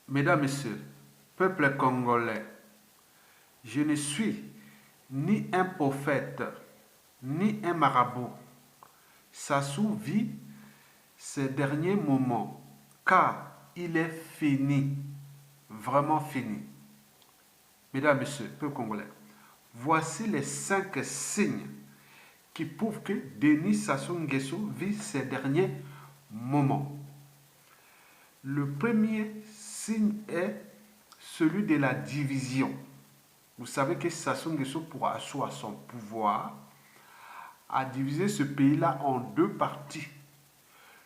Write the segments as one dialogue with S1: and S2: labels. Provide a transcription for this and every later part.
S1: Mesdames, Messieurs, peuple congolais, je ne suis ni un prophète, ni un marabout. Sassou vit ces derniers moments, car il est fini, vraiment fini. Mesdames, Messieurs, peuple congolais, voici les 5 signes qui prouvent que Denis Sassou Nguesso vit ces derniers moments. Le premier signe est celui de la division. Vous savez que Sassou Nguesso, pour asseoir son pouvoir, a divisé ce pays-là en 2 parties.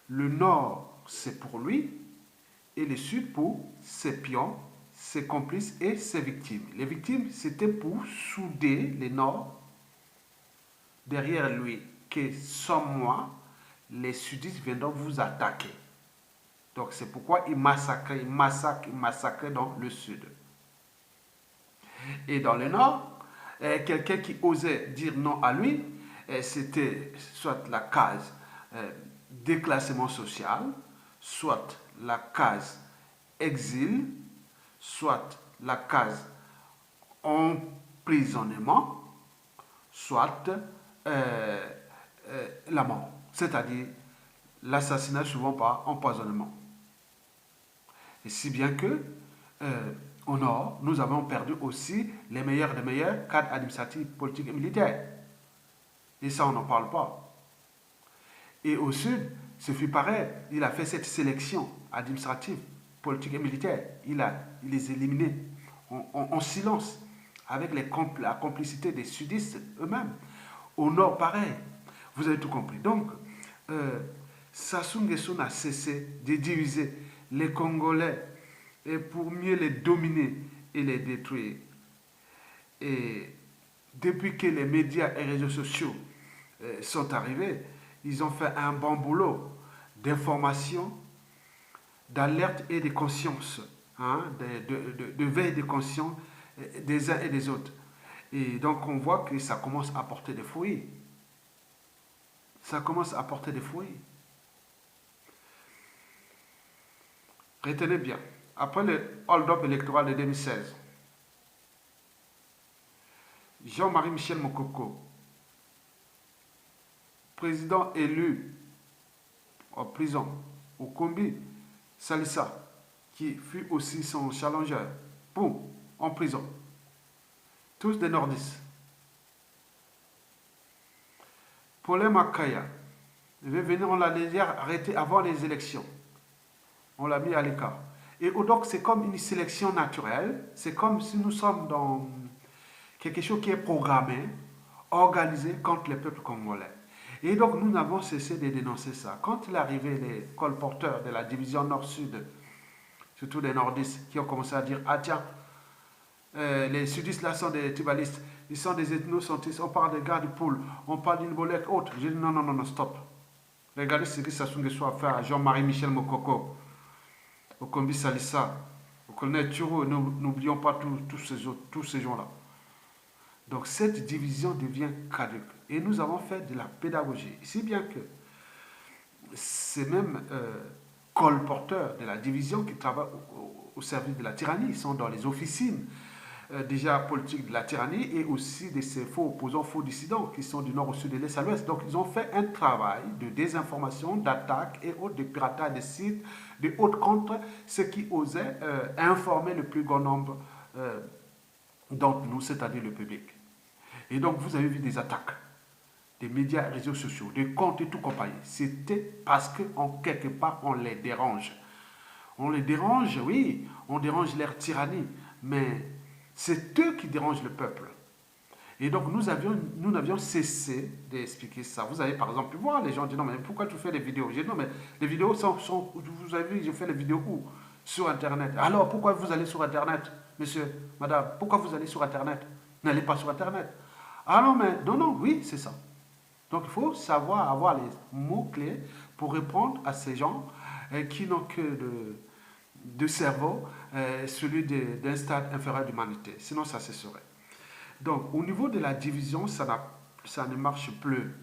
S1: Le nord, c'est pour lui, et le sud pour ses pions, ses complices et ses victimes. Les victimes, c'était pour souder les nord derrière lui, que sans moi, les sudistes viendront vous attaquer. Donc c'est pourquoi il massacre dans le sud. Et dans le nord, quelqu'un qui osait dire non à lui, c'était soit la case déclassement social, soit la case exil, soit la case emprisonnement, soit la mort, c'est-à-dire l'assassinat souvent par empoisonnement. Et si bien que au nord, nous avons perdu aussi les meilleurs des meilleurs cadres administratifs, politiques et militaires. Et ça, on n'en parle pas. Et au sud, ce fut pareil. Il a fait cette sélection administrative, politique et militaire. Il les éliminés en silence, avec la complicité des sudistes eux-mêmes. Au nord, pareil. Vous avez tout compris. Donc, Sassou Nguesso n'a cessé de diviser les Congolais et pour mieux les dominer et les détruire. Et depuis que les médias et réseaux sociaux sont arrivés, ils ont fait un bon boulot d'information, d'alerte et de conscience, hein, de veille de conscience des uns et des autres. Et donc on voit que ça commence à porter des fruits. Ça commence à porter des fruits. Retenez bien, après le hold-up électoral de 2016, Jean-Marie Michel Mokoko, président élu en prison, au Kombi Salissa, qui fut aussi son challenger, boum, en prison. Tous des nordistes. Paulin Makaya, il veut venir, on l'a déjà arrêté avant les élections. On l'a mis à l'écart. Et donc, c'est comme une sélection naturelle. C'est comme si nous sommes dans quelque chose qui est programmé, organisé contre les peuples congolais. Et donc, nous n'avons cessé de dénoncer ça. Quand il est arrivé, les colporteurs de la division nord-sud, surtout des nordistes, qui ont commencé à dire, ah tiens, les sudistes là sont des tribalistes, ils sont des ethnocentistes, on parle des gars du pôle, on parle d'une bolette autre. J'ai dit non, non, non, non, stop. Regardez ce que Sassou Nguesso a fait à Jean-Marie Michel Mokoko, au Kombi Salissa, au colonel Turo, n'oublions pas tous ces gens-là. Donc cette division devient caduque. Et nous avons fait de la pédagogie. Si bien que ces mêmes colporteurs de la division qui travaillent au service de la tyrannie, ils sont dans les officines déjà politiques de la tyrannie et aussi de ces faux opposants, faux dissidents qui sont du nord au sud et de l'est à l'ouest. Donc ils ont fait un travail de désinformation, d'attaque et autres, de piratage des sites, de haute contre ceux qui osaient informer le plus grand nombre d'entre nous, c'est-à-dire le public. Et donc vous avez vu des attaques des médias et réseaux sociaux, des comptes et tout compagnie. C'était parce qu'en quelque part, on les dérange. On les dérange, oui, on dérange leur tyrannie, mais c'est eux qui dérangent le peuple. Et donc, nous n'avions cessé d'expliquer ça. Vous avez par exemple pu voir, les gens disent, non, mais pourquoi tu fais des vidéos? J'ai dit, non, mais les vidéos vous avez vu, je fais les vidéos où? Sur Internet. Alors, pourquoi vous allez sur Internet, monsieur, madame? Pourquoi vous allez sur Internet? N'allez pas sur Internet. Ah non, mais non, non, oui, c'est ça. Donc il faut savoir avoir les mots-clés pour répondre à ces gens qui n'ont que de cerveau, celui d'un stade inférieur d'humanité. Sinon, ça cesserait. Donc au niveau de la division, ça ne marche plus.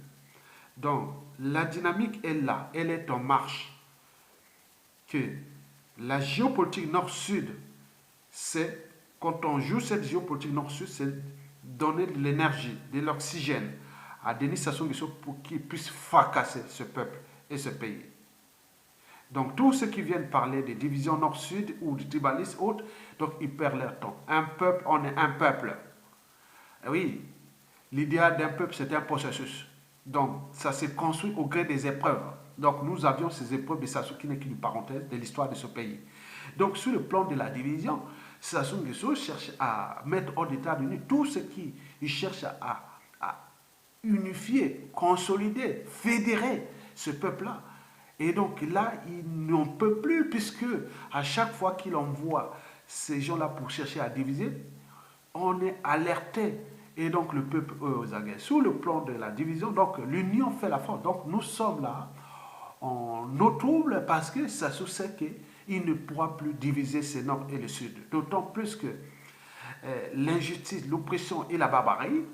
S1: Donc la dynamique est là, elle est en marche. Que La géopolitique nord-sud, c'est, quand on joue cette géopolitique nord-sud, c'est donner de l'énergie, de l'oxygène à Denis Sassou Nguesso pour qu'il puisse fracasser ce peuple et ce pays. Donc tous ceux qui viennent parler des divisions nord-sud ou du tribalisme autres, donc ils perdent leur temps. Un peuple, on est un peuple. Et oui, l'idéal d'un peuple, c'est un processus. Donc ça s'est construit au gré des épreuves. Donc nous avions ces épreuves de Sassou qui n'est qu'une parenthèse de l'histoire de ce pays. Donc sur le plan de la division, Sassou Nguesso cherche à mettre hors d'état de nuire tout ce qui il cherche à unifier, consolider, fédérer ce peuple-là. Et donc là, il n'en peut plus, puisque à chaque fois qu'il envoie ces gens-là pour chercher à diviser, on est alerté. Et donc le peuple aux aguets. Sous le plan de la division, donc l'union fait la force. Donc nous sommes là en eau trouble parce que ça se sait qu'il ne pourra plus diviser ce nord et le sud. D'autant plus que l'injustice, l'oppression et la barbarie,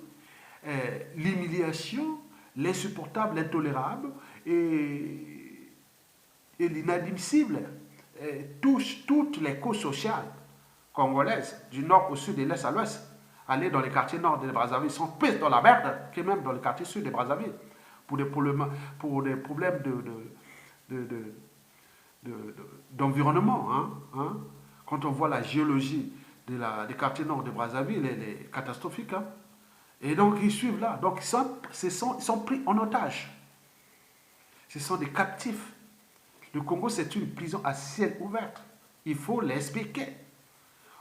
S1: l'humiliation, l'insupportable, l'intolérable et l'inadmissible touchent toutes les couches sociales congolaises, du nord au sud et de l'est à l'ouest. Aller dans les quartiers nord de Brazzaville sont plus dans la merde que même dans les quartiers sud de Brazzaville pour des problèmes d'environnement. Quand on voit la géologie des quartiers nord de Brazzaville, elle est catastrophique. Et donc ils suivent là. Donc ils sont pris en otage. Ce sont des captifs. Le Congo, c'est une prison à ciel ouvert. Il faut l'expliquer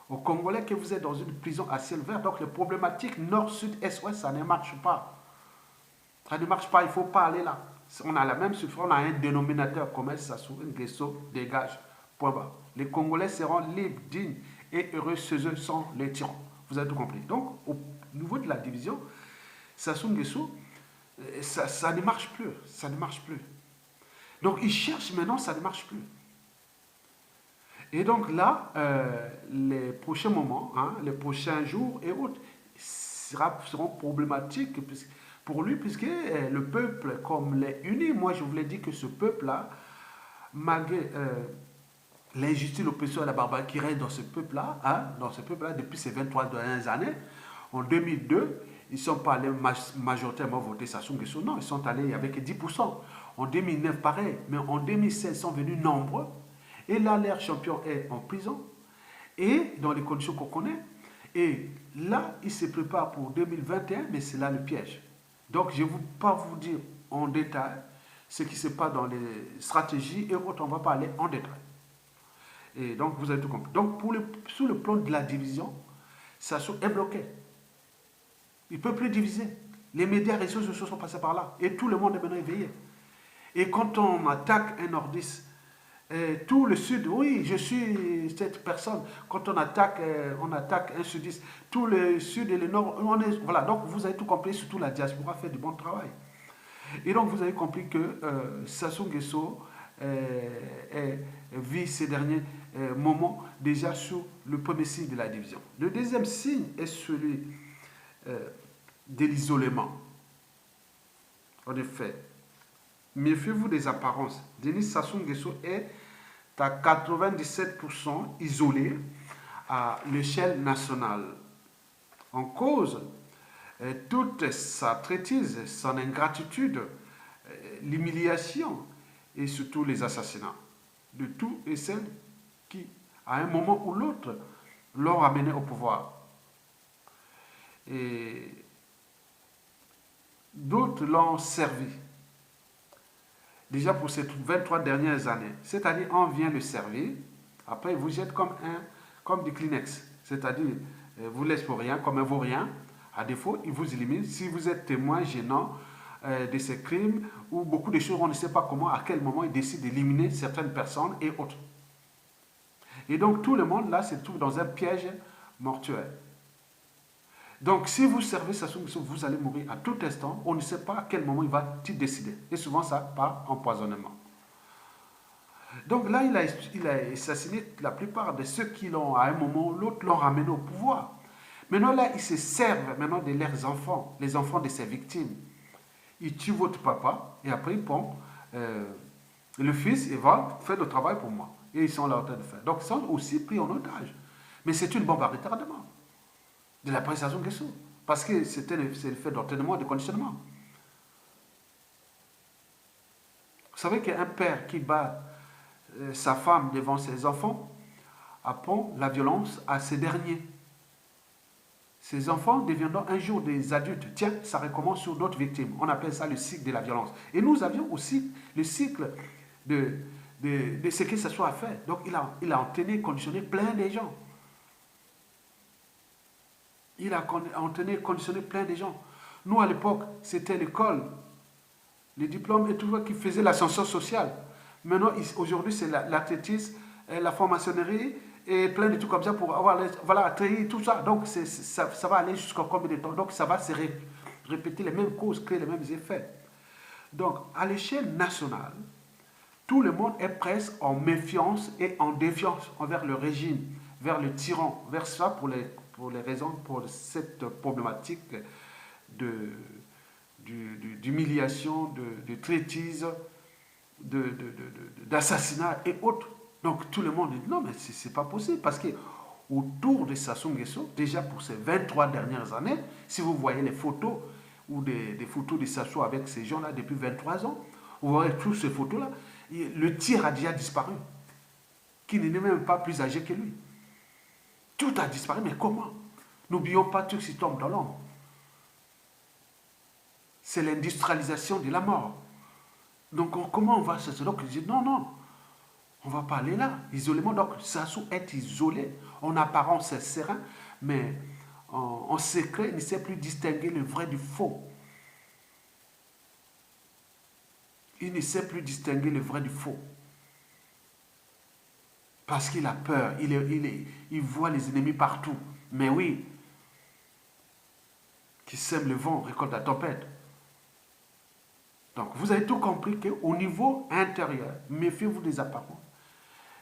S1: aux Congolais que vous êtes dans une prison à ciel ouvert. Donc les problématiques nord, sud, est, ouest, ça ne marche pas. Ça ne marche pas, il ne faut pas aller là. On a la même souffrance, on a un dénominateur commun, Sassou Nguesso dégage. Point bas. Les Congolais seront libres, dignes et heureux chez eux sans les tyrans. Vous avez tout compris. Donc, au niveau de la division, Sassou Nguesso, ça ne marche plus. Ça ne marche plus. Donc, ils cherchent maintenant, ça ne marche plus. Et donc là, les prochains moments, les prochains jours et autres, seront problématiques pour lui, puisque le peuple, comme les unis, moi je vous l'ai dit que ce peuple-là, malgré l'injustice, l'oppression et la barbarie qui règne dans ce peuple-là, depuis ces 23 dernières années, en 2002, ils ne sont pas allés majoritairement voter Sassou Nguesso, non, ils sont allés avec 10%. En 2009, pareil, mais en 2016, ils sont venus nombreux. Et là, leur champion est en prison, et dans les conditions qu'on connaît. Et là, il se prépare pour 2021, mais c'est là le piège. Donc, je ne vais pas vous dire en détail ce qui se passe dans les stratégies et autres, on ne va pas aller en détail. Et donc, vous avez tout compris. Donc, sous le plan de la division, Sassou est bloqué. Il ne peut plus diviser. Les médias, les réseaux sociaux sont passés par là. Et tout le monde est maintenant éveillé. Et quand on attaque un nordiste, tout le sud, oui, je suis cette personne. Quand on attaque un sudiste, tout le sud et le nord, voilà. Donc vous avez tout compris, surtout la diaspora fait du bon travail. Et donc vous avez compris que Sassou Nguesso vit ces derniers moments déjà sous le premier signe de la division. Le deuxième signe est celui de l'isolement. En effet, méfiez-vous des apparences. Denis Sassou Nguesso est à 97% isolé à l'échelle nationale. En cause, toute sa traîtrise, son ingratitude, l'humiliation et surtout les assassinats de tous et celles qui, à un moment ou l'autre, l'ont amené au pouvoir. Et d'autres l'ont servi. Déjà pour ces 23 dernières années. Cette année, on vient le servir. Après, vous jette comme du Kleenex. C'est-à-dire, vous laisse pour rien, comme un vaurien. À défaut, il vous élimine. Si vous êtes témoin gênant de ces crimes ou beaucoup de choses, on ne sait pas comment, à quel moment il décide d'éliminer certaines personnes et autres. Et donc, tout le monde, là, se trouve dans un piège mortuaire. Donc, si vous servez Sassou Nguesso, vous allez mourir à tout instant. On ne sait pas à quel moment il va décider. Et souvent, ça par empoisonnement. Donc là, il a assassiné la plupart de ceux qui l'ont, à un moment ou l'autre, l'ont ramené au pouvoir. Maintenant, là, ils se servent maintenant de leurs enfants, les enfants de ces victimes. Ils tuent votre papa et après, ils prennent le fils et va faire le travail pour moi. Et ils sont là en train de faire. Donc, ils sont aussi pris en otage. Mais c'est une bombe à retardement de la prestation Nguesso. Parce que c'est le fait d'entraînement et de conditionnement. Vous savez qu'un père qui bat sa femme devant ses enfants apprend la violence à ces derniers. Ces enfants deviendront un jour des adultes. Tiens, ça recommence sur d'autres victimes. On appelle ça le cycle de la violence. Et nous avions aussi le cycle de ce que ce soit à faire. Donc il a entraîné, conditionné plein de gens. Il a entraîné, conditionné plein de gens. Nous, à l'époque, c'était l'école, les diplômes et tout ça qui faisait l'ascension sociale. Maintenant, aujourd'hui, c'est l'athlétisme, la franc-maçonnerie et plein de trucs comme ça pour avoir, voilà, trahir tout ça. Donc, ça va aller jusqu'à combien de temps? Donc, ça va se répéter les mêmes causes, créer les mêmes effets. Donc, à l'échelle nationale, tout le monde est presque en méfiance et en défiance envers le régime, vers le tyran, vers ça pour les raisons, pour cette problématique d'humiliation, de traîtrise, d'assassinat et autres. Donc tout le monde dit non, mais c'est pas possible parce que autour de Sassou Nguesso, déjà pour ces 23 dernières années, si vous voyez les photos ou des photos de Sassou avec ces gens-là depuis 23 ans, vous voyez toutes ces photos-là, le tir a déjà disparu, qui n'est même pas plus âgé que lui. Tout a disparu, mais comment? N'oublions pas tout ce qui tombe dans l'ombre. C'est l'industrialisation de la mort. Donc comment on va se... Donc je dis non, non, on ne va pas aller là. Isolément, donc Sassou est isolé. En apparence, c'est serein, mais en secret, il ne sait plus distinguer le vrai du faux. Il ne sait plus distinguer le vrai du faux. Parce qu'il a peur, il voit les ennemis partout. Mais oui, qui sème le vent, récolte la tempête. Donc, vous avez tout compris qu'au niveau intérieur, méfiez-vous des apparences.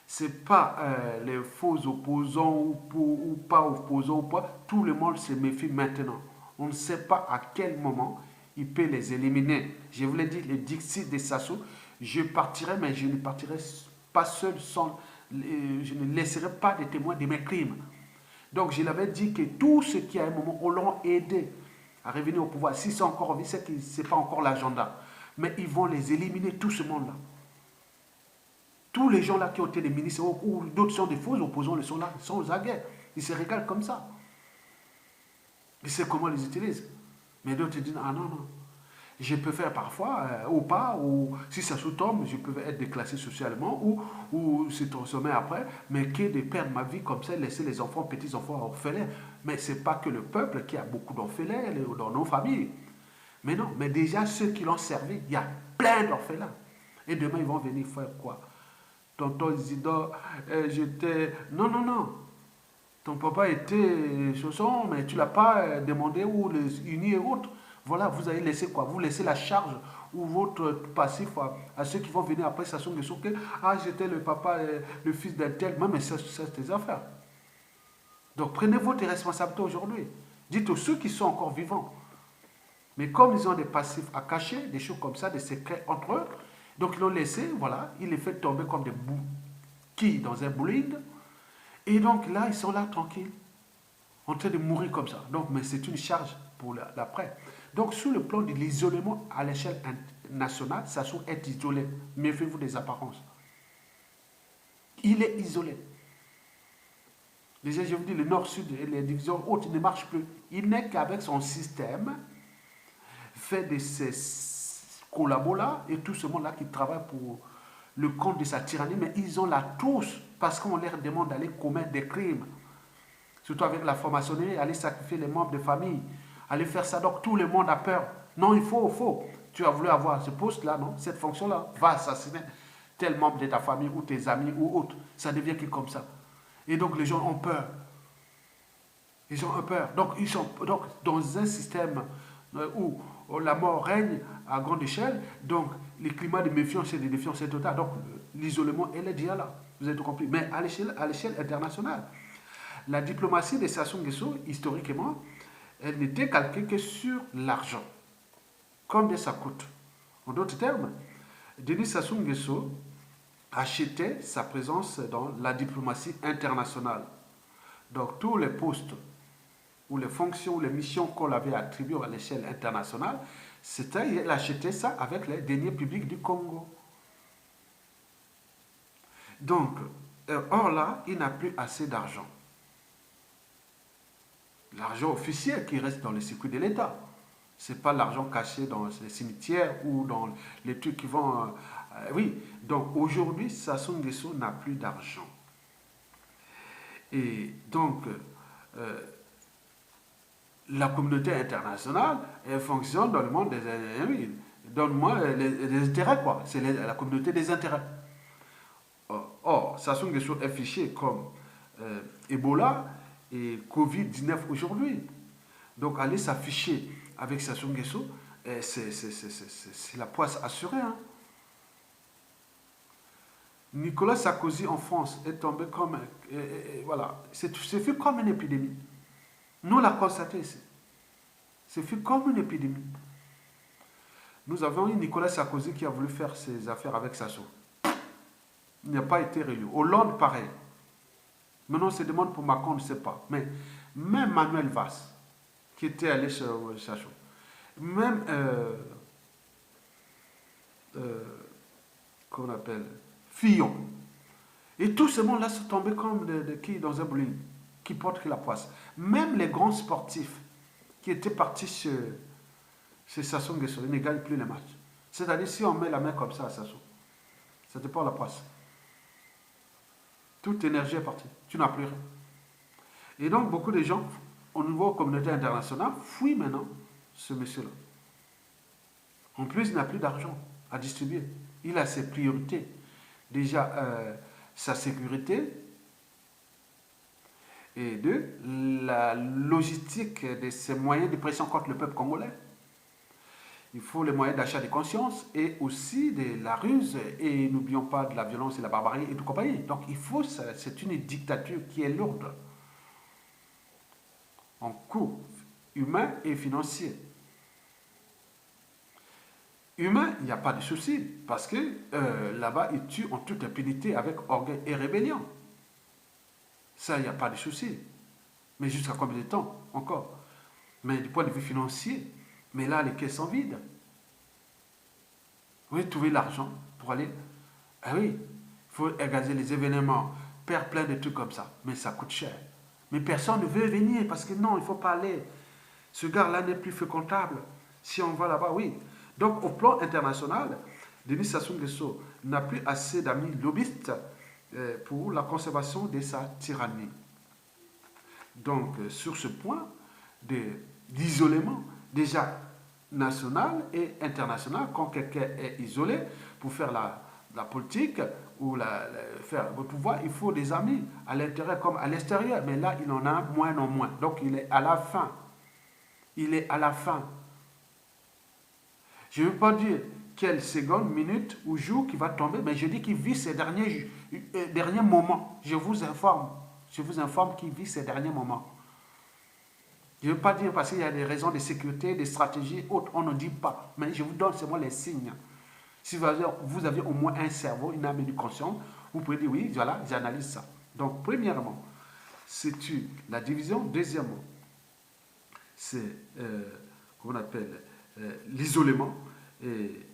S1: Ce n'est pas les faux opposants ou pas opposants ou pas. Tout le monde se méfie maintenant. On ne sait pas à quel moment il peut les éliminer. Je vous l'ai dit, le Dixit de Sassou, je partirai, mais je ne partirai pas seul sans... Je ne laisserai pas de témoins de mes crimes. Donc, je l'avais dit que tous ceux qui, à un moment, l'ont aidé à revenir au pouvoir, si c'est encore en vie, c'est que ce n'est pas encore l'agenda. Mais ils vont les éliminer, tout ce monde-là. Tous les gens-là qui ont été des ministres ou d'autres sont des faux opposants, ils sont là, ils sont aux aguets. Ils se régalent comme ça. Ils savent comment ils les utilisent. Mais d'autres disent, ah non, non. Je peux faire parfois, ou pas, ou si ça sous-tombe, je peux être déclassé socialement, ou se transformer après, mais que de perdre ma vie comme ça, laisser les enfants, petits-enfants orphelins. Mais ce n'est pas que le peuple qui a beaucoup d'orphelins dans nos familles. Mais non, mais déjà ceux qui l'ont servi, il y a plein d'orphelins. Et demain, ils vont venir faire quoi? Tonton Isidore, j'étais... Non, non, non. Ton papa était chausson, mais tu ne l'as pas demandé ou les unis et autres. Voilà, vous allez laisser quoi? Vous laissez la charge ou votre passif à ceux qui vont venir après Sassou Nguesso que ah, j'étais le papa, le fils d'un tel. Mais c'est tes affaires. Donc prenez votre responsabilité aujourd'hui. Dites aux ceux qui sont encore vivants. Mais comme ils ont des passifs à cacher, des choses comme ça, des secrets entre eux, donc ils l'ont laissé, voilà, il les fait tomber comme des bouquilles dans un bowling. Et donc là, ils sont là tranquilles, en train de mourir comme ça. Donc, mais c'est une charge pour l'après. Donc, sur le plan de l'isolement à l'échelle nationale, Sassou est isolé. Méfiez-vous des apparences. Il est isolé. Déjà, je vous dis, le nord-sud et les divisions hautes ne marchent plus. Il n'est qu'avec son système, fait de ses collabos-là et tout ce monde-là qui travaille pour le compte de sa tyrannie, mais ils ont la tous parce qu'on leur demande d'aller commettre des crimes. Surtout avec la franc-maçonnerie, aller sacrifier les membres de famille, aller faire ça. Donc tout le monde a peur. Non, il faut. Tu as voulu avoir ce poste-là, non? Cette fonction-là, va assassiner tel membre de ta famille ou tes amis ou autres. Ça devient que comme ça. Et donc les gens ont peur. Ils ont peur. Donc ils sont dans un système où la mort règne à grande échelle, donc le climat de méfiance et de défiance est total. Donc l'isolement, elle est déjà là. Vous avez tout compris. Mais à l'échelle internationale, la diplomatie de Sassou Nguesso, historiquement, elle n'était calquée que sur l'argent. Combien ça coûte? En d'autres termes, Denis Sassou Nguesso achetait sa présence dans la diplomatie internationale. Donc tous les postes ou les fonctions ou les missions qu'on avait attribuées à l'échelle internationale, il achetait ça avec les deniers publics du Congo. Donc, or là, il n'a plus assez d'argent. L'argent officiel qui reste dans les circuits de l'État. Ce n'est pas l'argent caché dans les cimetières ou dans les trucs qui vont... oui, donc aujourd'hui, Sassou Nguesso n'a plus d'argent. Et donc, la communauté internationale, elle fonctionne dans le monde des... oui, donne-moi les intérêts, quoi. C'est la communauté des intérêts. Or, Sassou Nguesso est fiché comme Ebola et Covid-19 aujourd'hui. Donc, aller s'afficher avec Sassou Nguesso, c'est la poisse assurée. Hein. Nicolas Sarkozy en France est tombé comme... voilà, c'est fait comme une épidémie. Nous l'avons constaté ici. C'est fait comme une épidémie. Nous avons eu Nicolas Sarkozy qui a voulu faire ses affaires avec Sassou. Il n'a pas été réélu. Hollande, pareil. Maintenant, on se demande pour Macron, on ne sait pas. Mais même Manuel Valls, qui était allé chez Sassou, même, qu'on appelle, Fillon, et tous ces gens-là sont tombés comme qui dans un bouling, qui portent que la poisse. Même les grands sportifs qui étaient partis chez Sassou Nguesso, ils ne gagnent plus les matchs. C'est-à-dire, si on met la main comme ça à Sassou, ça te porte la poisse. Toute énergie est partie. Tu n'as plus rien. Et donc, beaucoup de gens, au niveau communauté internationale, fuient maintenant ce monsieur-là. En plus, il n'a plus d'argent à distribuer. Il a ses priorités. Déjà, sa sécurité et la logistique de ses moyens de pression contre le peuple congolais. Il faut les moyens d'achat de conscience et aussi de la ruse. Et n'oublions pas de la violence et la barbarie et tout compagnie. Donc, il faut, c'est une dictature qui est lourde en coût humain et financier. Humain, il n'y a pas de souci, parce que là-bas, ils tuent en toute impunité avec orgueil et rébellion. Ça, il n'y a pas de souci. Mais jusqu'à combien de temps encore? Mais du point de vue financier, mais là, les caisses sont vides. Vous pouvez trouver l'argent pour aller... Ah oui, il faut organiser les événements, faire plein de trucs comme ça, mais ça coûte cher. Mais personne ne veut venir, parce que non, il ne faut pas aller. Ce gars-là n'est plus fréquentable. Si on va là-bas, oui. Donc, au plan international, Denis Sassou Nguesso n'a plus assez d'amis lobbyistes pour la conservation de sa tyrannie. Donc, sur ce point d'isolement, déjà national et international, quand quelqu'un est isolé, pour faire la politique ou faire le pouvoir, il faut des amis à l'intérieur comme à l'extérieur. Mais là, il en a moins en moins. Donc, il est à la fin. Il est à la fin. Je ne veux pas dire quelle seconde, minute ou jour qui va tomber, mais je dis qu'il vit ses derniers moments. Je vous informe qu'il vit ses derniers moments. Je ne veux pas dire parce qu'il y a des raisons de sécurité, des stratégies autres, on ne dit pas. Mais je vous donne seulement les signes. Si vous avez au moins un cerveau, une âme et une conscience, vous pouvez dire oui, voilà, j'analyse ça. Donc, premièrement, c'est la division. Deuxièmement, c'est, comment on appelle, l'isolement. Et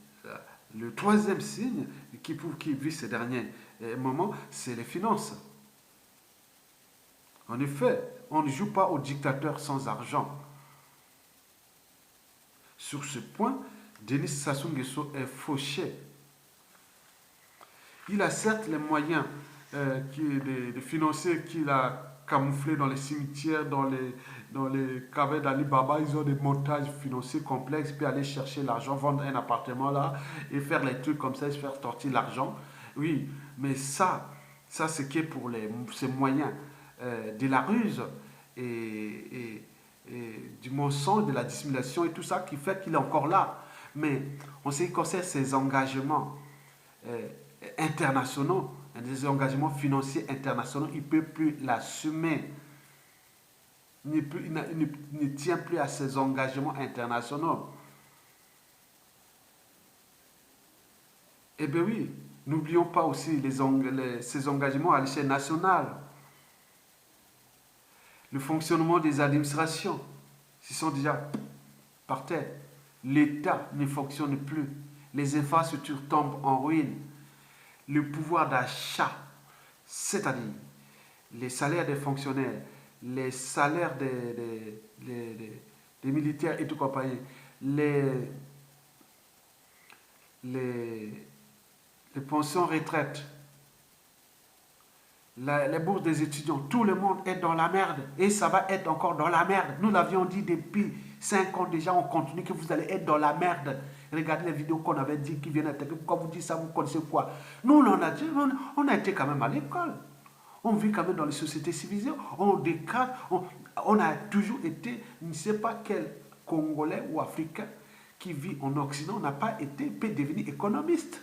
S1: le troisième signe qui vit ces derniers moments, c'est les finances. En effet, on ne joue pas au dictateur sans argent. Sur ce point, Denis Sassou Nguesso est fauché. Il a certes les moyens de financiers qu'il a camouflés dans les cimetières, dans les cavernes d'Ali Baba. Ils ont des montages financiers complexes, puis aller chercher l'argent, vendre un appartement là, et faire les trucs comme ça, et se faire sortir l'argent. Oui, mais ça c'est qui est pour ces moyens de la ruse et du mensonge, de la dissimulation et tout ça qui fait qu'il est encore là. Mais en ce qui concerne ses engagements internationaux, des engagements financiers internationaux, il ne peut plus l'assumer. Il ne tient plus à ses engagements internationaux. Eh bien oui, N'oublions pas aussi ces engagements à l'échelle nationale. Le fonctionnement des administrations, ils sont déjà par terre. L'État ne fonctionne plus. Les infrastructures tombent en ruine. Le pouvoir d'achat, c'est-à-dire les salaires des fonctionnaires, les salaires des militaires et tout compagnie, les pensions retraite, les bourses des étudiants, tout le monde est dans la merde et ça va être encore dans la merde. Nous l'avions dit depuis 5 ans déjà, on continue que vous allez être dans la merde. Regardez les vidéos qu'on avait dit qui viennent à télé. Pourquoi vous dites ça, vous connaissez quoi? Nous, on a été quand même à l'école. On vit quand même dans les sociétés civilisées. On décade. On a toujours été, je ne sais pas quel Congolais ou Africain qui vit en Occident n'a pas été, peut devenir économiste.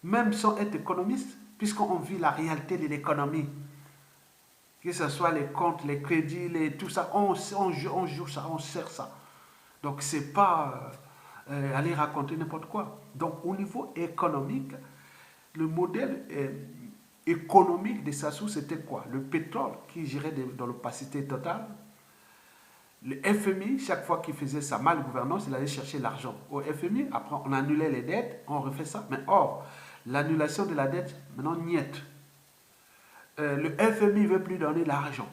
S1: Même sans être économiste, puisqu'on vit la réalité de l'économie. Que ce soit les comptes, les crédits, tout ça, on joue ça, on sert ça. Donc, ce n'est pas aller raconter n'importe quoi. Donc, au niveau économique, le modèle économique de Sassou, c'était quoi? Le pétrole qui gérait dans l'opacité totale. Le FMI, chaque fois qu'il faisait sa malgouvernance, il allait chercher l'argent. Au FMI, après, on annulait les dettes, on refait ça. Mais or, l'annulation de la dette, maintenant, niet. Le FMI ne veut plus donner l'argent.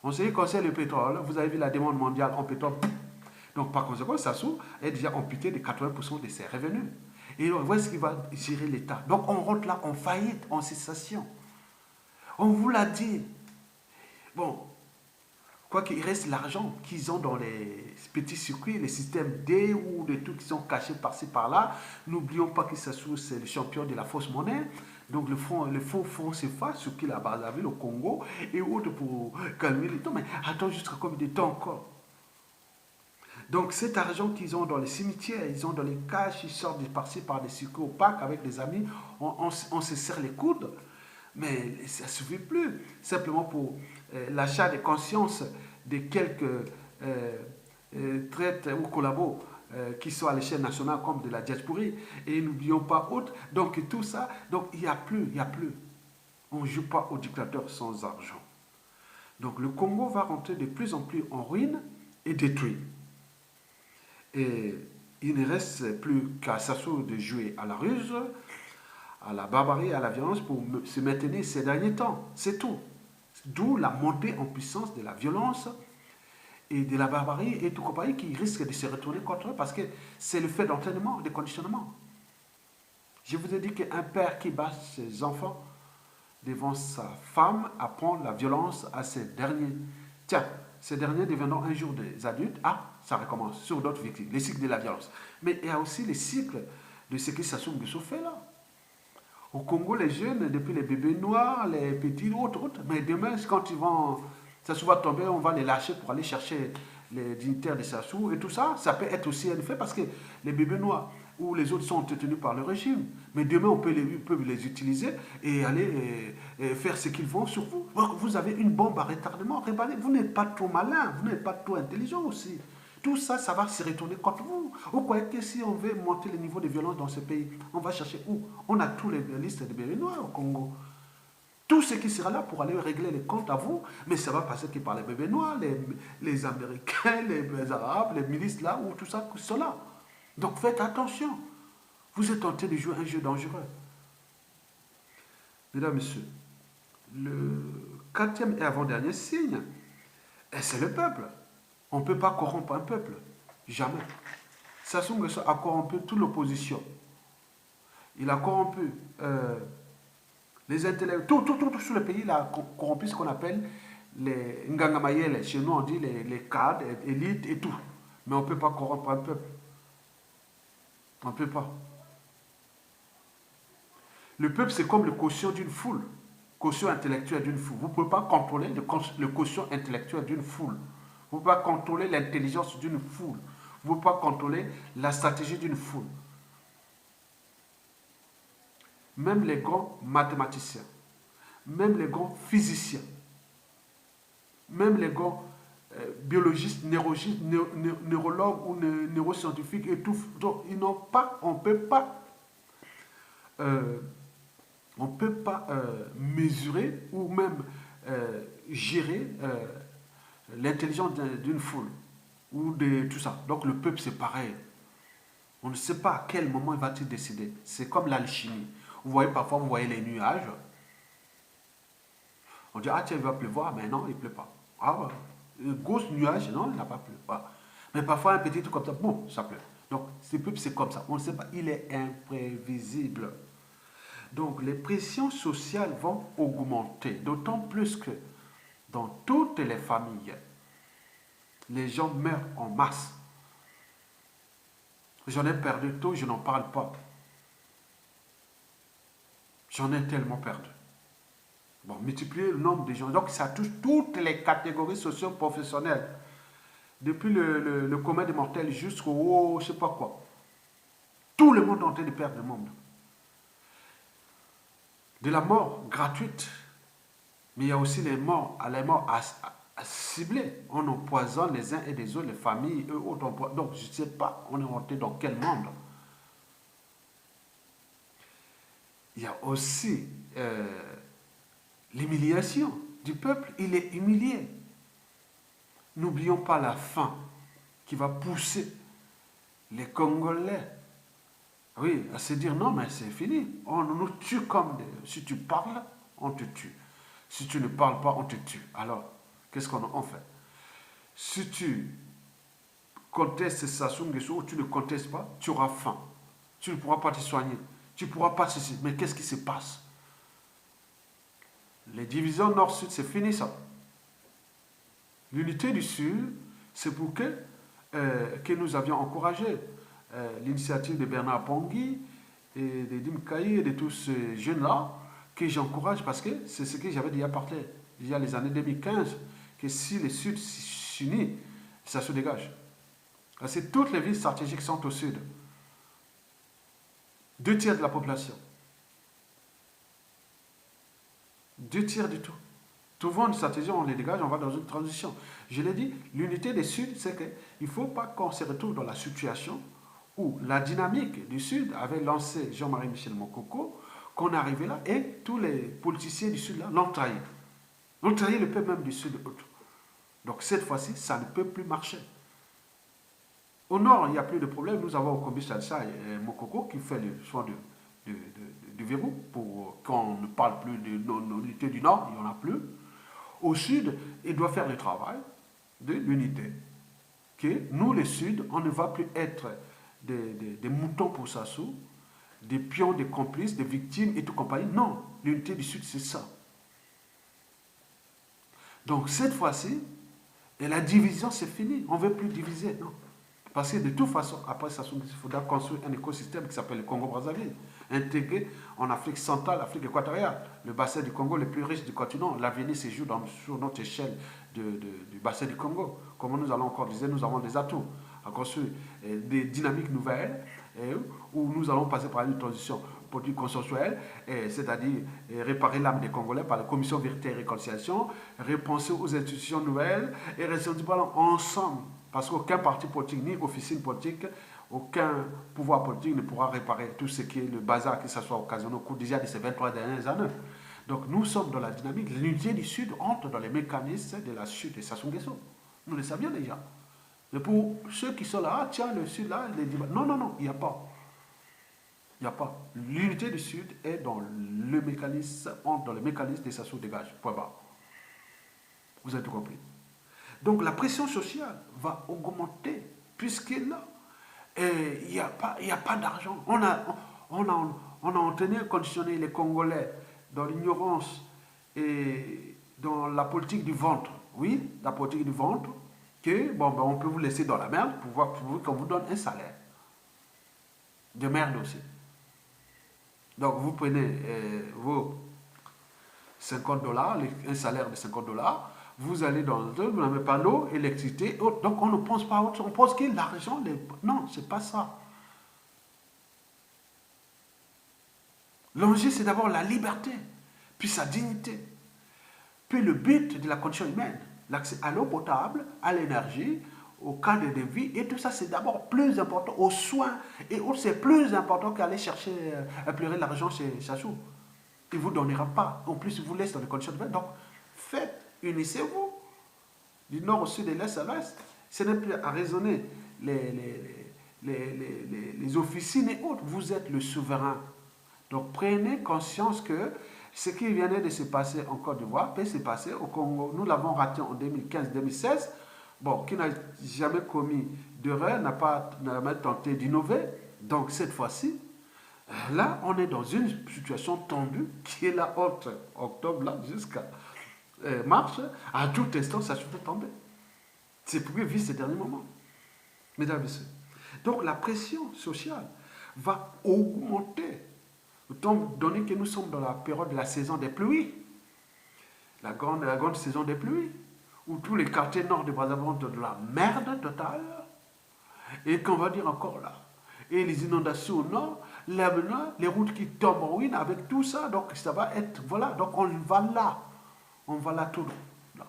S1: On sait qu'on sait le pétrole, vous avez vu la demande mondiale en pétrole. Donc, par conséquent, Sassou est déjà amputé de 80% de ses revenus. Et on voit ce qu'il va gérer l'État. Donc, on rentre là en faillite, en cessation. On vous l'a dit. Bon, quoi qu'il reste l'argent qu'ils ont dans les petits circuits, les systèmes D ou des trucs qui sont cachés par-ci par-là. N'oublions pas que Sassou, c'est le champion de la fausse monnaie. Donc le faux franc CFA, ce qu'il a basé au Congo et autres pour calmer les temps. Mais attends jusqu'à combien de temps encore? Donc cet argent qu'ils ont dans les cimetières, ils ont dans les caches, ils sortent de par-ci par des circuits opaques avec des amis, on se serre les coudes. Mais ça ne suffit plus. Simplement pour l'achat de conscience de quelques traites ou collabos qui sont à l'échelle nationale comme de la diaspora. Et n'oublions pas autre. Donc tout ça, donc il n'y a plus. On ne joue pas au dictateur sans argent. Donc le Congo va rentrer de plus en plus en ruine et détruit. Et il ne reste plus qu'à Sassou de jouer à la ruse, à la barbarie, à la violence pour se maintenir ces derniers temps. C'est tout. D'où la montée en puissance de la violence et de la barbarie et tout compagnie qui risque de se retourner contre eux parce que c'est le fait d'entraînement, de conditionnement. Je vous ai dit qu'un père qui bat ses enfants devant sa femme apprend la violence à ces derniers. Tiens, ces derniers deviendront un jour des adultes. Ah, ça recommence sur d'autres victimes, les cycles de la violence. Mais il y a aussi les cycles de ce que Sassou Nguesso fait là. Au Congo, les jeunes, depuis les bébés noirs, les petits, autres, mais demain, quand ils vont, Sassou va tomber, on va les lâcher pour aller chercher les dignitaires de Sassou et tout ça, ça peut être aussi un fait parce que les bébés noirs ou les autres sont entretenus par le régime. Mais demain, on peut les utiliser et aller faire ce qu'ils vont sur vous. Vous avez une bombe à retardement. Vous n'êtes pas trop malin, vous n'êtes pas trop intelligent aussi. Tout ça, ça va se retourner contre vous. Vous croyez que si on veut monter le niveau de violence dans ce pays, on va chercher où? On a tous les listes de bébés noirs au Congo. Tout ce qui sera là pour aller régler les comptes à vous, mais ça va passer que par les bébés noirs, les Américains, les Arabes, les milices là, ou tout ça, cela. Donc faites attention. Vous êtes tenté de jouer un jeu dangereux. Mesdames, Messieurs, le quatrième et avant-dernier signe, c'est le peuple. On ne peut pas corrompre un peuple. Jamais. Sassou Nguesso a corrompu toute l'opposition. Il a corrompu les intellectuels. Tout sur le pays, il a corrompu ce qu'on appelle les Ngangamayele. Chez nous, on dit les cadres, élites et tout. Mais on ne peut pas corrompre un peuple. On ne peut pas. Le peuple, c'est comme le quotient d'une foule. Quotient intellectuel d'une foule. Vous ne pouvez pas contrôler le quotient intellectuel d'une foule. Vous ne pouvez pas contrôler l'intelligence d'une foule. Vous ne pouvez pas contrôler la stratégie d'une foule. Même les grands mathématiciens, même les grands physiciens, même les grands biologistes, neurologues ou neuroscientifiques et tout, donc ils n'ont pas, on ne peut pas On ne peut pas mesurer ou même gérer l'intelligence d'une foule ou de tout ça. Donc le peuple, c'est pareil. On ne sait pas à quel moment il va-t-il décider. C'est comme l'alchimie. Vous voyez, parfois, vous voyez les nuages. On dit, ah tiens, il va pleuvoir, mais non, il ne pleut pas. Ah ouais, gros nuage, non, il n'a pas plu. Voilà. Mais parfois, un petit truc comme ça, bon, ça pleut. Donc, ce peuple, c'est comme ça. On ne sait pas, il est imprévisible. Donc, les pressions sociales vont augmenter, d'autant plus que dans toutes les familles, les gens meurent en masse. J'en ai perdu tôt, je n'en parle pas. J'en ai tellement perdu. Bon, multiplier le nombre de gens. Donc, ça touche toutes les catégories socio-professionnelles. Depuis le commun des mortels jusqu'au, je ne sais pas quoi. Tout le monde est en train de perdre le monde. De la mort gratuite. Mais il y a aussi les morts ciblées. On empoisonne les uns et les autres, les familles, eux autres. Donc, je ne sais pas, on est rentré dans quel monde. Il y a aussi l'humiliation du peuple. Il est humilié. N'oublions pas la faim qui va pousser les Congolais, oui, à se dire non, mais c'est fini. On nous tue comme des... Si tu parles, on te tue. Si tu ne parles pas, on te tue. Alors, qu'est-ce qu'on fait? Si tu contestes Sassou Nguesso ou tu ne contestes pas, tu auras faim. Tu ne pourras pas te soigner. Tu ne pourras pas ceci. Mais qu'est-ce qui se passe? Les divisions nord-sud, c'est fini ça. L'unité du Sud, c'est pour que nous avions encouragé l'initiative de Bernard Pongui et de Dim Kayi et de tous ces jeunes-là, que j'encourage parce que c'est ce que j'avais déjà parlé il y a les années 2015, que si le Sud s'unit, ça se dégage. Parce que toutes les villes stratégiques sont au Sud. 2 tiers de la population. 2 tiers du tout. Trouvons une stratégie, on les dégage, on va dans une transition. Je l'ai dit, l'unité des Sud, c'est qu'il ne faut pas qu'on se retrouve dans la situation où la dynamique du Sud avait lancé Jean-Marie Michel Mokoko, qu'on est arrivé là et tous les politiciens du Sud là l'ont trahi. L'ont trahi le peuple même du Sud. Donc cette fois-ci, ça ne peut plus marcher. Au nord, il n'y a plus de problème. Nous avons Kombi Salsa et Mokoko qui fait le soin du verrou pour qu'on ne parle plus de l'unité du nord, il n'y en a plus. Au sud, il doit faire le travail de l'unité. Que nous, les Sud, on ne va plus être des moutons pour Sassou, des pions, des complices, des victimes et tout compagnie. Non, l'unité du Sud, c'est ça. Donc cette fois-ci, la division, c'est fini. On ne veut plus diviser, non. Parce que de toute façon, après Sassou, il faudra construire un écosystème qui s'appelle le Congo-Brazzaville, intégré en Afrique centrale, Afrique équatoriale, le bassin du Congo le plus riche du continent. L'avenir se joue sur notre échelle du bassin du Congo. Comme nous allons encore dire, nous avons des atouts à construire des dynamiques nouvelles où nous allons passer par une transition politique consensuelle, c'est-à-dire réparer l'âme des Congolais par la commission vérité et réconciliation, repenser aux institutions nouvelles et rester ensemble. Parce qu'aucun parti politique, ni officine politique, aucun pouvoir politique ne pourra réparer tout ce qui est le bazar qui s'assoit occasionné au cours déjà de ces 23 dernières années. Donc nous sommes dans la dynamique. L'unité du Sud entre dans les mécanismes de la chute de Sassou Nguesso. Nous le savions déjà. Mais pour ceux qui sont là, ah tiens, le Sud là, les débats. Non, non, non, il n'y a pas. Il n'y a pas. L'unité du Sud est dans le mécanisme, entre dans le mécanisme de Sassou dégage. Point barre. Vous avez tout compris. Donc la pression sociale va augmenter, puisque là, il n'y a pas d'argent. On a entraîné et conditionné les Congolais dans l'ignorance et dans la politique du ventre. Oui, la politique du ventre, que bon, ben, on peut vous laisser dans la merde pour qu'on vous donne un salaire. De merde aussi. Donc vous prenez vos $50, un salaire de $50, vous allez dans le vous n'avez pas l'eau, l'électricité, donc on ne pense pas à autre chose. On pense que l'argent, non, c'est pas ça. L'enjeu, c'est d'abord la liberté, puis sa dignité, puis le but de la condition humaine, l'accès à l'eau potable, à l'énergie, au cadre de vie, et tout ça, c'est d'abord plus important, aux soins, et c'est plus important qu'aller chercher, à pleurer l'argent chez Sassou. Il ne vous donnera pas. En plus, il vous laisse dans les conditions de vie. Donc, faites, unissez-vous du nord au sud et de l'est à l'ouest. Ce n'est plus à raisonner les officines et autres. Vous êtes le souverain. Donc, prenez conscience que ce qui venait de se passer en Côte d'Ivoire peut se passer au Congo. Nous l'avons raté en 2015-2016. Bon, qui n'a jamais commis d'erreur, n'a pas tenté d'innover. Donc, cette fois-ci, là, on est dans une situation tendue qui est là entre octobre là, jusqu'à mars. À tout instant, ça se peut tomber. C'est pour vivre ces derniers moments, mesdames et messieurs. Donc, la pression sociale va augmenter, étant donné que nous sommes dans la période de la saison des pluies, la grande saison des pluies, où tous les quartiers nord de Brazzaville ont de la merde totale, et qu'on va dire encore là, et les inondations au nord, les routes qui tombent en ruine avec tout ça, donc ça va être, voilà, donc on va là tout là.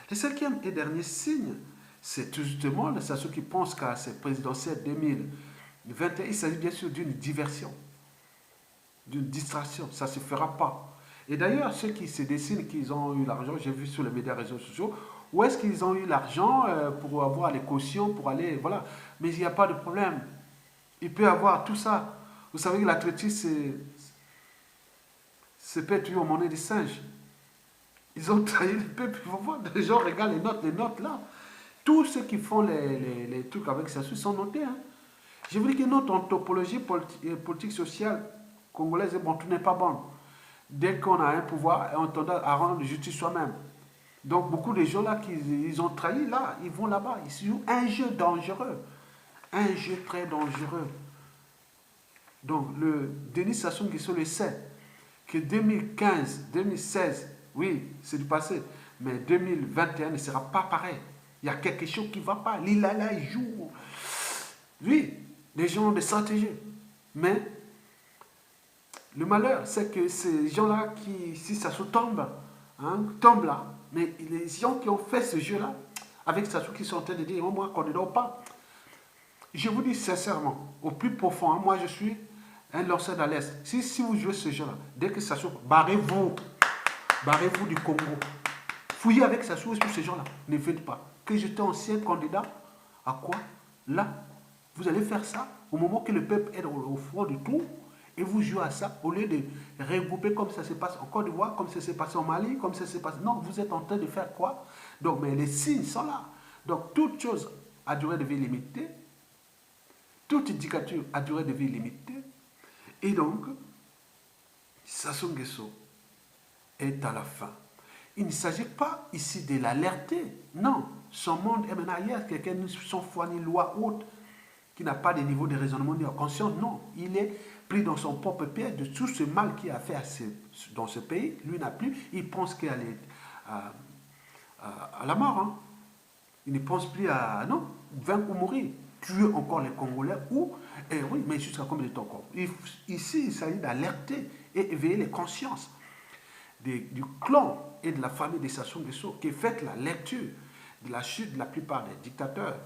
S1: Le cinquième et dernier signe, c'est tout justement c'est ceux qui pensent qu'à cette présidentielle 2021, il s'agit bien sûr d'une diversion, d'une distraction, ça ne se fera pas. Et d'ailleurs, ceux qui se dessinent qu'ils ont eu l'argent, j'ai vu sur les médias réseaux sociaux, où est-ce qu'ils ont eu l'argent pour avoir les cautions, pour aller, voilà. Mais il n'y a pas de problème. Il peut avoir tout ça. Vous savez que l'athlétisme, c'est pas toujours monnaie des singes. Ils ont trahi le peuple. Il faut voir, les gens regardent les notes là. Tous ceux qui font les trucs avec ça sont notés. Hein. Je vous dis que notre anthropologie politique sociale congolaise, bon, tout n'est pas bon. Dès qu'on a un pouvoir, on tendance à rendre justice soi-même. Donc beaucoup de gens là qui ils ont trahi, là, ils vont là-bas. Ils jouent un jeu dangereux. Un jeu très dangereux. Donc le Denis Sassou Nguesso le sait que 2015, 2016, oui, c'est du passé, mais 2021 ne sera pas pareil. Il y a quelque chose qui ne va pas. L'Ilala, il joue. Oui, les gens ont des stratégies. Mais le malheur, c'est que ces gens-là, si ça se tombe, hein, tombent là, mais les gens qui ont fait ce jeu-là, avec Sassou qui sont en train de dire, moi, qu'on ne dort pas, je vous dis sincèrement, au plus profond, hein, moi je suis un lanceur d'alerte. Si vous jouez ce jeu-là, dès que Sassou, barrez-vous du Congo. Fouillez avec Sassou sur ces gens-là. Ne faites pas. Que j'étais ancien candidat, à quoi? Là, vous allez faire ça au moment que le peuple est au front de tout, et vous jouez à ça au lieu de regrouper comme ça se passe en Côte d'Ivoire, comme ça s'est passé en Mali, comme ça s'est passé. Non, vous êtes en train de faire quoi? Donc, mais les signes sont là. Donc, toute chose à durée de vie limitée, toute dictature à durée de vie limitée, et donc, Sassou Nguesso est à la fin. Il ne s'agit pas ici de l'alerter. Non, son monde est maintenant ailleurs. Quelqu'un sans foi ni loi haute, qui n'a pas de niveau de raisonnement ni de conscience. Non, il est pris dans son propre piège de tout ce mal qu'il a fait dans ce pays. Lui n'a plus. Il pense qu'il est à la mort. Hein. Il ne pense plus à non, vaincre ou mourir. Tuer encore les Congolais ou, oui, mais jusqu'à combien de temps encore? Ici, il s'agit d'alerter et éveiller les consciences du clan et de la famille de Sassou Nguesso qui fait la lecture de la chute de la plupart des dictateurs.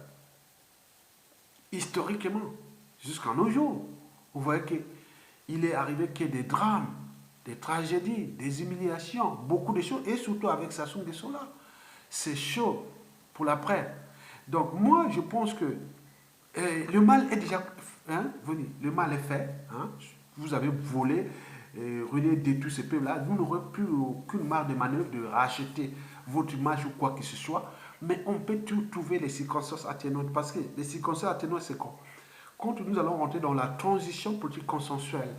S1: Historiquement, jusqu'à nos jours, vous voyez qu'il est arrivé qu'il y ait des drames, des tragédies, des humiliations, beaucoup de choses, et surtout avec Sassou Nguesso là. C'est chaud pour l'après. Donc moi, je pense que le mal est déjà, hein, le mal est fait. Hein, vous avez volé, ruiné, détruit ce peuple-là. Vous n'aurez plus aucune marge de manœuvre de racheter votre image ou quoi que ce soit. Mais on peut tout trouver les circonstances atténuantes. Parce que les circonstances atténuantes, c'est quoi? Quand nous allons rentrer dans la transition politique consensuelle,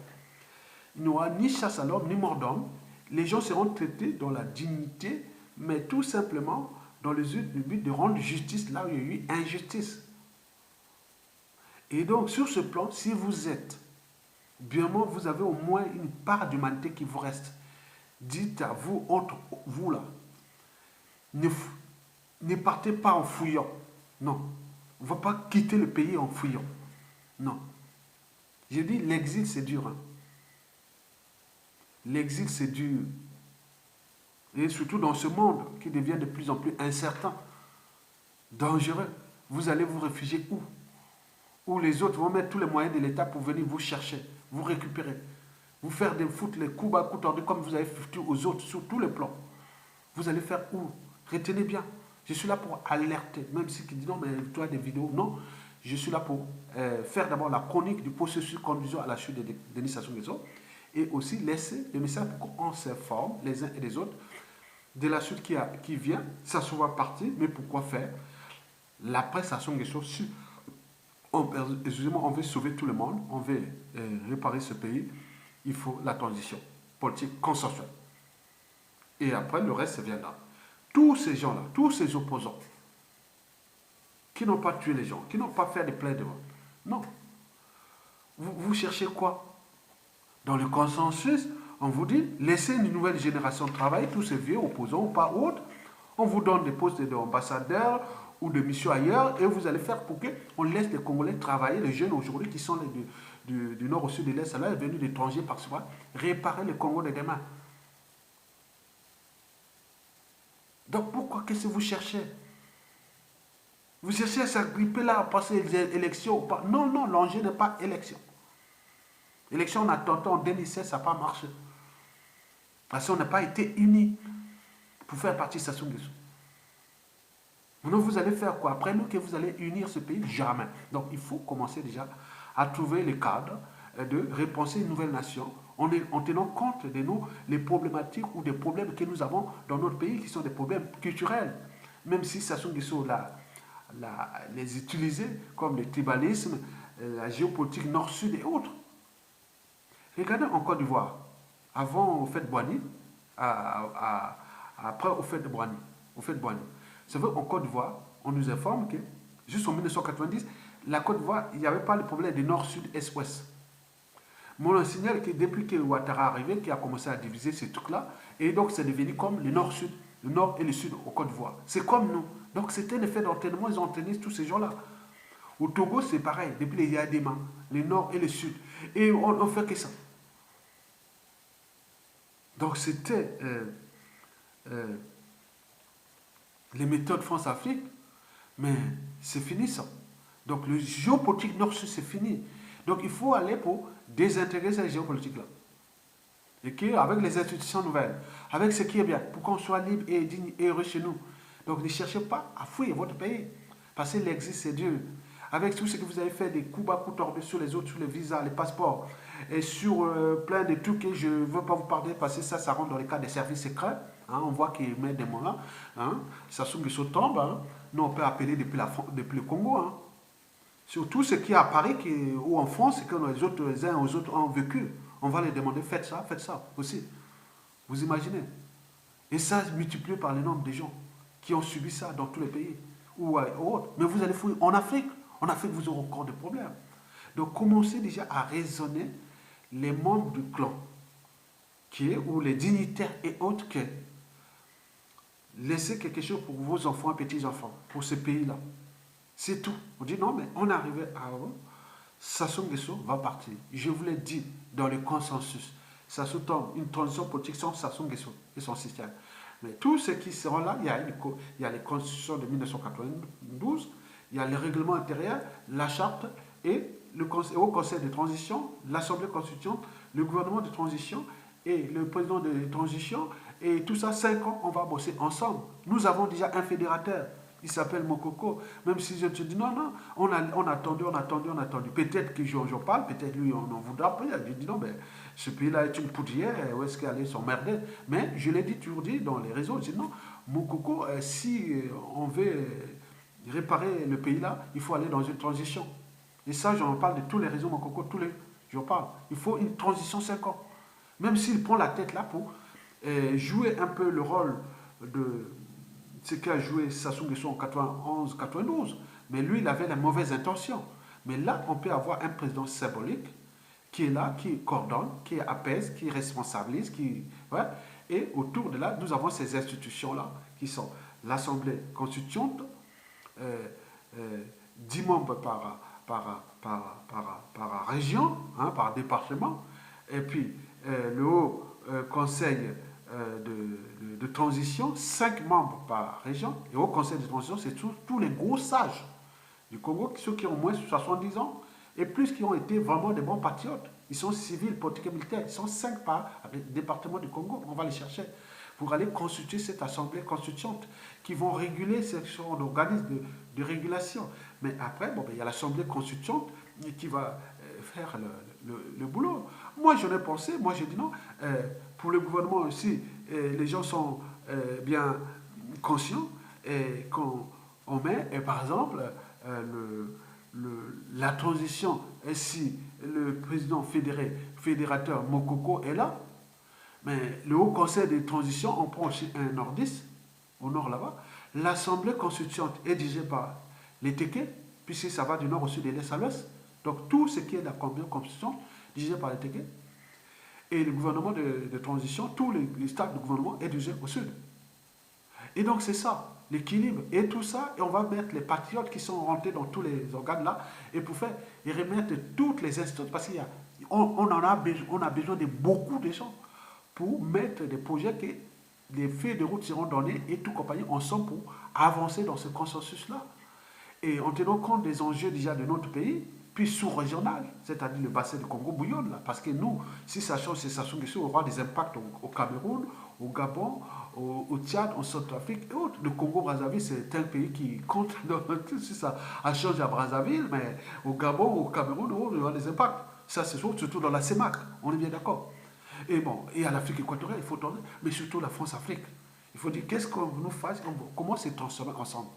S1: il n'y aura ni chasse à l'homme, ni mort d'homme. Les gens seront traités dans la dignité, mais tout simplement dans le but de rendre justice là où il y a eu injustice. Et donc, sur ce plan, si vous êtes, bien moins, vous avez au moins une part d'humanité qui vous reste. Dites à vous, autres, vous là, ne partez pas en fouillant. Non. On ne va pas quitter le pays en fouillant. Non. Je dis, l'exil, c'est dur. Hein. L'exil, c'est dur. Et surtout dans ce monde qui devient de plus en plus incertain, dangereux. Vous allez vous réfugier où les autres vont mettre tous les moyens de l'État pour venir vous chercher, vous récupérer. Vous faire des foutre les coups bas, coups tordus comme vous avez foutu aux autres sur tous les plans. Vous allez faire où? Retenez bien. Je suis là pour alerter. Même si qui dit non, mais toi des vidéos, non. Je suis là pour faire d'abord la chronique du processus conduisant à la chute de Denis Sassou Nguesso et aussi laisser le message pour qu'on s'informe les uns et les autres de la chute qui vient. Ça se voit partir, mais pourquoi faire? L'après Sassou Nguesso, excusez-moi, on veut sauver tout le monde, on veut réparer ce pays, il faut la transition politique consensuelle. Et après, le reste viendra. Tous ces gens-là, tous ces opposants, qui n'ont pas tué les gens, qui n'ont pas fait des plaies de vote, non. Vous cherchez quoi? Dans le consensus, on vous dit, laissez une nouvelle génération travailler, tous ces vieux opposants ou pas autres. On vous donne des postes d'ambassadeurs ou de missions ailleurs et vous allez faire pour qu'on laisse les Congolais travailler, les jeunes aujourd'hui qui sont du nord au sud de l'Est, alors venus d'étrangers par ce moment, réparer le Congo de demain. Donc pourquoi, qu'est-ce que vous cherchez? Vous cherchez à s'agripper là, à passer les élections. Non, non, l'enjeu n'est pas élection. Élection, on a tenté en 2016, ça n'a pas marché. Parce qu'on n'a pas été unis pour faire partie de Sassou Nguesso. Maintenant, vous allez faire quoi? Après nous, que vous allez unir ce pays? Jamais. Donc, il faut commencer déjà à trouver les cadres de repenser une nouvelle nation en tenant compte de les problématiques ou des problèmes que nous avons dans notre pays qui sont des problèmes culturels. Même si Sassou Nguesso les utilisait comme le tribalisme, la géopolitique nord-sud et autres. Regardez en Côte d'Ivoire, avant au fait de Boigny, après au fait de Boigny. C'est vrai, en Côte d'Ivoire, on nous informe que, juste en 1990, la Côte d'Ivoire, il n'y avait pas le problème de nord-sud, est-ouest. Mais on signale que depuis que Ouattara est arrivé, qui a commencé à diviser ces trucs-là, et donc c'est devenu comme le nord-sud, le nord et le sud au Côte d'Ivoire. C'est comme nous. Donc c'était un effet d'entraînement, ils ont entraîné tous ces gens-là. Au Togo, c'est pareil, depuis les Yadema, le nord et le sud. Et on fait que ça. Donc c'était les méthodes France-Afrique, mais c'est fini ça. Donc le géopolitique nord-sud, c'est fini. Donc il faut aller pour désintégrer cette géopolitique-là. Et qu'avec les institutions nouvelles, avec ce qui est bien, pour qu'on soit libre et digne et heureux chez nous. Donc ne cherchez pas à fuir votre pays. Parce que l'exil, c'est Dieu. Avec tout ce que vous avez fait, des coups bas, coups tordus sur les autres, sur les visas, les passeports, et sur plein de trucs que je ne veux pas vous parler, parce que ça rentre dans les cas des services secrets. Hein, on voit qu'il met des mots là. Hein, Sassou Nguesso tombe. Hein, nous, on peut appeler depuis le Congo. Hein. Surtout ce qui est à Paris ou en France, c'est que les uns aux autres ont vécu. On va les demander, faites ça aussi. Vous imaginez? Et ça multiplié par le nombre de gens qui ont subi ça dans tous les pays. Ou autres. Mais vous allez fouiller en Afrique. En Afrique, vous aurez encore des problèmes. Donc, commencez déjà à raisonner les membres du clan, ou les dignitaires et autres, que laissez quelque chose pour vos enfants et petits-enfants, pour ce pays-là. C'est tout. On dit non, mais on est arrivé à Sassou Nguesso va partir. Je vous l'ai dit dans le consensus. Ça sous-tend une transition politique sans Sassou Nguesso et son système. Mais tous ceux qui seront là, il y a les constitutions de 1992, il y a les règlements intérieurs, la charte et le Haut Conseil de transition, l'Assemblée constituante, le gouvernement de transition et le président de transition. Et tout ça, 5 ans, on va bosser ensemble. Nous avons déjà un fédérateur. Il s'appelle Mokoko. Même si je te dis non, on a attendu. Peut-être que j'en parle, peut-être lui, on en voudra pas. Je dis non, mais ce pays-là est une poudrière, où est-ce qu'elle allait s'emmerder? Mais je l'ai toujours dit dans les réseaux, je dis non, Mokoko, si on veut réparer le pays-là, il faut aller dans une transition. Et ça, j'en parle de tous les réseaux Mokoko, j'en parle. Il faut une transition 5 ans. Même s'il prend la tête là pour jouer un peu le rôle de ce qu'a joué Sassou Nguesso en 91-92. Mais lui, il avait la mauvaise intention. Mais là, on peut avoir un président symbolique qui est là, qui coordonne, qui apaise, qui responsabilise, ouais. Et autour de là, nous avons ces institutions-là qui sont l'Assemblée constituante, 10 membres par région, hein, par département, et puis le Haut Conseil de transition, 5 membres par région, et au conseil de transition, c'est tous les gros sages du Congo, ceux qui ont moins de 70 ans, et plus qui ont été vraiment des bons patriotes. Ils sont civils, politiques et militaires. Ils sont 5 par le département du Congo. On va les chercher pour aller constituer cette assemblée constituante qui vont réguler ce sont d'organismes de régulation. Mais après, bon, ben, il y a l'assemblée constituante qui va faire le boulot. Moi, j'en ai pensé, moi j'ai dit non. Pour le gouvernement aussi, les gens sont bien conscients et qu'on on met, par exemple, la transition, et si le président fédérateur Mokoko est là, mais le Haut Conseil des transitions, on prend aussi un nordiste, au nord là-bas. L'Assemblée constituante est dirigée par les Téké, puisque ça va du nord au sud et de l'est à l'ouest. Donc tout ce qui est la constitution, dirigée par les Téké. Et le gouvernement de transition, tous les stades du gouvernement est dirigé au sud. Et donc c'est ça, l'équilibre et tout ça, et on va mettre les patriotes qui sont rentrés dans tous les organes là, et pour faire, et remettre toutes les institutions, parce qu'on a besoin de beaucoup de gens pour mettre des projets que les feuilles de route seront données et tout compagnie ensemble pour avancer dans ce consensus-là. Et en tenant compte des enjeux déjà de notre pays, puis sous-régional, c'est-à-dire le bassin du Congo bouillonne là, parce que nous, si ça change, c'est ça aura des impacts au Cameroun, au Gabon, au Tchad, en Centrafrique et autres. Le Congo-Brazzaville, c'est un pays qui compte, si ça change à Brazzaville, mais au Gabon, au Cameroun, il y aura des impacts. Ça, c'est surtout dans la CEMAC, on est bien d'accord. Et bon, et à l'Afrique équatoriale, il faut tourner, mais surtout la France-Afrique. Il faut dire qu'est-ce qu'on nous fasse, comment se transformer ensemble.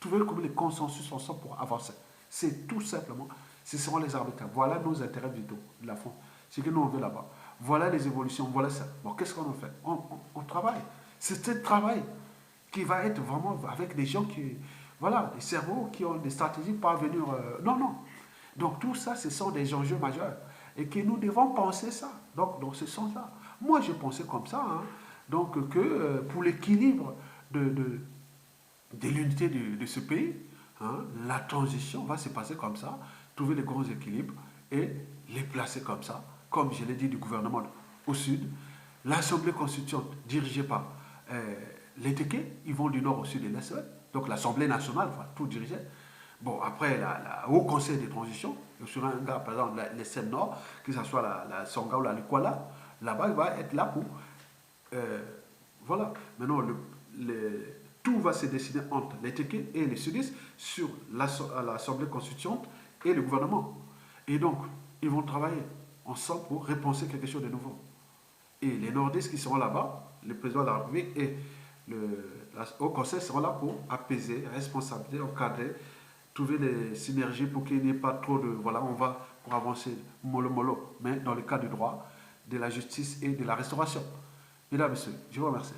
S1: Trouver comme les consensus ensemble pour avancer. C'est tout simplement, ce seront les arbitres. Voilà nos intérêts vitaux de la France. Ce que nous on veut là-bas. Voilà les évolutions, voilà ça. Bon, qu'est-ce qu'on en fait on travaille. C'est ce travail qui va être vraiment avec des gens qui, voilà, des cerveaux qui ont des stratégies pour venir. Non, non. Donc tout ça, ce sont des enjeux majeurs. Et que nous devons penser ça. Donc, dans ce sens-là. Moi, je pensais comme ça. Hein. Donc, que pour l'équilibre de l'unité de ce pays, hein, la transition va se passer comme ça, trouver les grands équilibres et les placer comme ça, comme je l'ai dit, du gouvernement au sud. L'Assemblée constituante dirigée par les Téké, ils vont du nord au sud et l'est. Donc l'Assemblée nationale va tout diriger. Bon, après, au Conseil des transitions, sur un gars, par exemple, les Seine Nord, que ce soit la Songa ou la Likwala, là-bas, il va être là pour. Voilà. Maintenant, tout va se décider entre les Téké et les Sudistes sur l'Assemblée constituante et le gouvernement. Et donc, ils vont travailler ensemble pour repenser quelque chose de nouveau. Et les nordistes qui seront là-bas, le président de la République et au Conseil seront là pour apaiser, responsabiliser, encadrer, trouver les synergies pour qu'il n'y ait pas trop de... Voilà, on va pour avancer mollo, mais dans le cadre du droit, de la justice et de la restauration. Mesdames, Messieurs, je vous remercie.